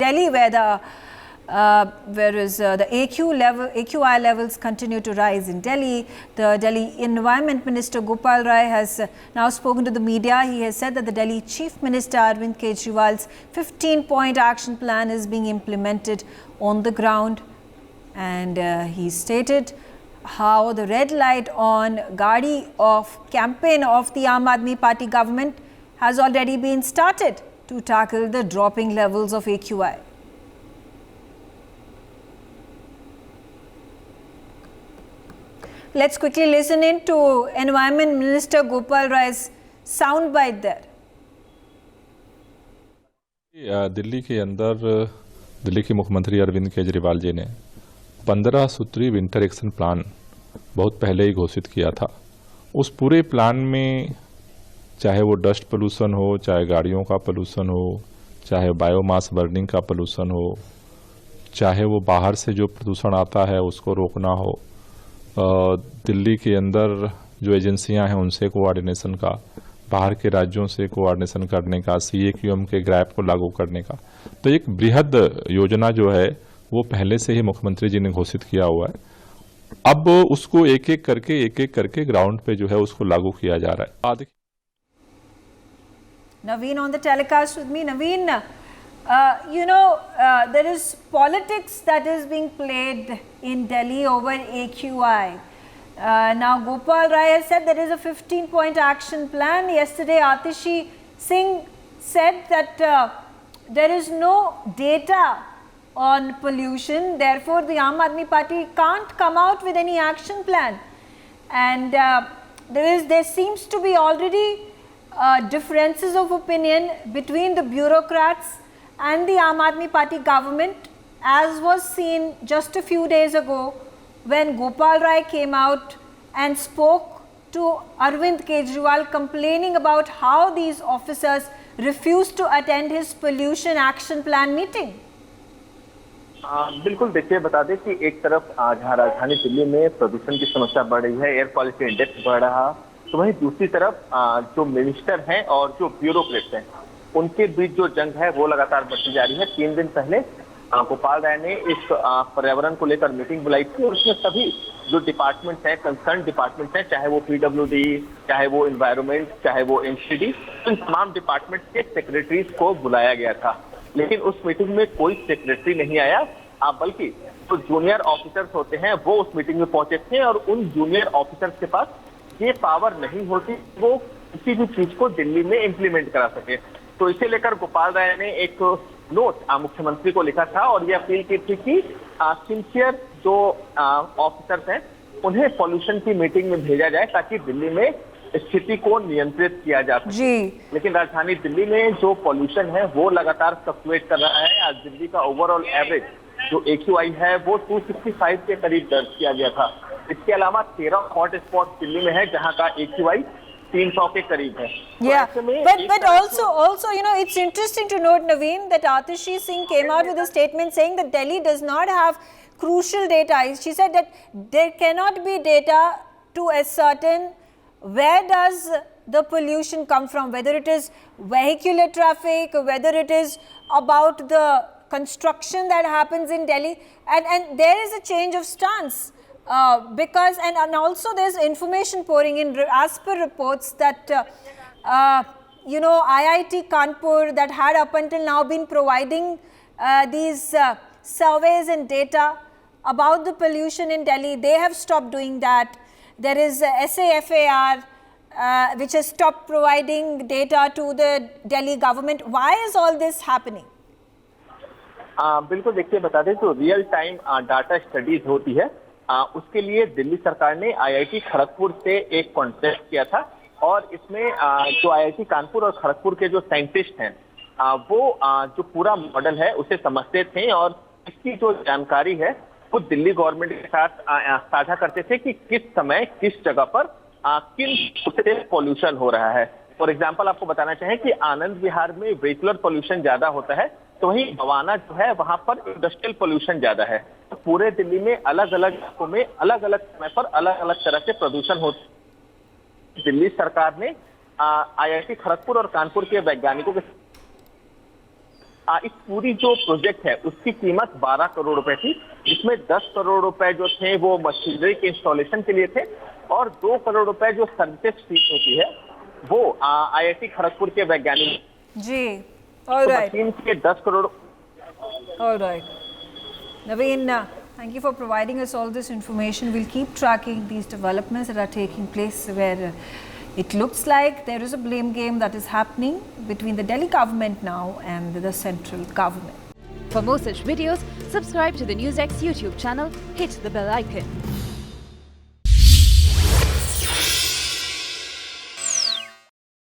Delhi, where the AQI levels continue to rise in Delhi. The Delhi Environment Minister Gopal Rai has now spoken to the media. He has said that the Delhi Chief Minister Arvind Kejriwal's 15-point action plan is being implemented on the ground. And he stated how the red light on Gadi of campaign of the Aam Aadmi Party government has already been started to tackle the dropping levels of AQI. Let's quickly listen in to Environment Minister Gopal Rai's soundbite there. Delhi के अंदर दिल्ली के मुख्यमंत्री अरविंद केजरीवाल जी ने 15 सूत्री winter action plan बहुत पहले ही घोषित किया था। उस पूरे प्लान में चाहे वो डस्ट पोल्यूशन हो, चाहे गाड़ियों का पोल्यूशन हो, चाहे बायोमास बर्निंग का पोल्यूशन हो, चाहे वो बाहर से जो प्रदूषण आता है उसको रोकना हो, दिल्ली के अंदर जो एजेंसियां हैं उनसे कोऑर्डिनेशन का, बाहर के राज्यों से कोऑर्डिनेशन करने का, CAQM के ग्रैप को लागू करने का, तो एक बृहद योजना जो है वो पहले से ही मुख्यमंत्री जी ने घोषित किया हुआ है। अब उसको एक एक करके ग्राउंड पे जो है उसको लागू किया जा रहा है। Naveen on the telecast with me. Naveen, there is politics that is being played in Delhi over AQI. Now, Gopal Rai has said there is a 15-point action plan. Yesterday, Atishi Singh said that there is no data on pollution. Therefore, the Aam Aadmi Party can't come out with any action plan. And there seems to be already differences of opinion between the bureaucrats and the Aam Aadmi Party government, as was seen just a few days ago when Gopal Rai came out and spoke to Arvind Kejriwal complaining about how these officers refused to attend his pollution action plan meeting. बिल्कुल, देखिए बता दें कि एक तरफ जहाँ राजधानी दिल्ली में प्रदूषण की समस्या बढ़ रही है, एयर क्वालिटी इंडेक्स बढ़ रहा, तो वहीं दूसरी तरफ जो मिनिस्टर हैं और जो ब्यूरोक्रेट्स हैं उनके बीच जो जंग है वो लगातार बढ़ती जा रही है। 3 दिन पहले गोपाल राय ने इस पर्यावरण को लेकर मीटिंग बुलाई थी और उसमें सभी जो डिपार्टमेंट्स हैं, कंसर्न डिपार्टमेंट्स हैं, चाहे वो PWD, चाहे वो एनवायरमेंट, चाहे वो NCD, इन तमाम डिपार्टमेंट्स के सेक्रेटरीज को बुलाया गया था। लेकिन उस मीटिंग में कोई सेक्रेटरी नहीं आया, बल्कि जो जूनियर ऑफिसर्स होते हैं वो उस मीटिंग में पहुंचे थे और उन जूनियर ऑफिसर्स के पास ये पावर नहीं होती वो किसी भी चीज को दिल्ली में इम्प्लीमेंट करा सके। तो इसे लेकर गोपाल राय ने एक नोट मुख्यमंत्री को लिखा था और ये अपील की थी कि सिंसियर जो ऑफिसर्स हैं उन्हें पॉल्यूशन की मीटिंग में भेजा जाए ताकि दिल्ली में स्थिति को नियंत्रित किया जा सके। लेकिन राजधानी दिल्ली में जो पॉल्यूशन है वो लगातार फ्लक्चुएट कर रहा है। आज दिल्ली का ओवरऑल एवरेज जो AQI है वो 265 के करीब दर्ज किया गया था। इसके अलावा 13 हॉट स्पॉट दिल्ली में है जहां का AQI 300 के करीब है। Yeah, but also it's interesting to note, Naveen, that Atishi Singh came out with a statement saying that Delhi does not have crucial data. She said that there cannot be data to ascertain where does the pollution come from, whether it is vehicular traffic, whether it is about the construction that happens in Delhi, and there is a change of stance because and also there's information pouring in as per reports that IIT Kanpur that had up until now been providing these surveys and data about the pollution in Delhi, they have stopped doing that. There is SAFAR which has stopped providing data to the Delhi government. Why is all this happening? बिल्कुल, देखिए बता दें तो real time data studies होती है, उसके लिए दिल्ली सरकार ने IIT खड़गपुर से एक कॉन्ट्रैक्ट किया था और इसमें जो IIT कानपुर और खड़गपुर के जो साइंटिस्ट हैं वो जो पूरा मॉडल है उसे समझते थे और इसकी जो जानकारी है वो दिल्ली गवर्नमेंट के साथ साझा करते थे कि किस समय किस जगह पर किन से पॉल्यूशन हो रहा है। फॉर एग्जाम्पल आपको बताना चाहें कि आनंद विहार में वेहिकुलर पॉल्यूशन ज्यादा होता है, तो वहीं बवाना जो है वहां पर इंडस्ट्रियल पॉल्यूशन ज्यादा है। तो पूरे दिल्ली में अलग अलग इलाकों में अलग अलग समय पर अलग अलग तरह से प्रदूषण होता है। दिल्ली सरकार ने IIT खड़गपुर और कानपुर के वैज्ञानिकों के इस पूरी जो प्रोजेक्ट है उसकी कीमत 12 करोड़ रुपए थी, जिसमें 10 करोड़ रुपए जो थे वो मशीनरी के इंस्टॉलेशन के लिए थे और 2 करोड़ रुपए जो सर्विसेज फीस होती है वो IIT खड़गपुर के वैज्ञानिक जी, all तो right. मशीन के 10 crore. All right. Naveen, thank you for providing us all this information. We'll keep tracking these developments that are taking place where it looks like there is a blame game that is happening between the Delhi government now and the central government. For more such videos, subscribe to the NewsX YouTube channel, hit the bell icon.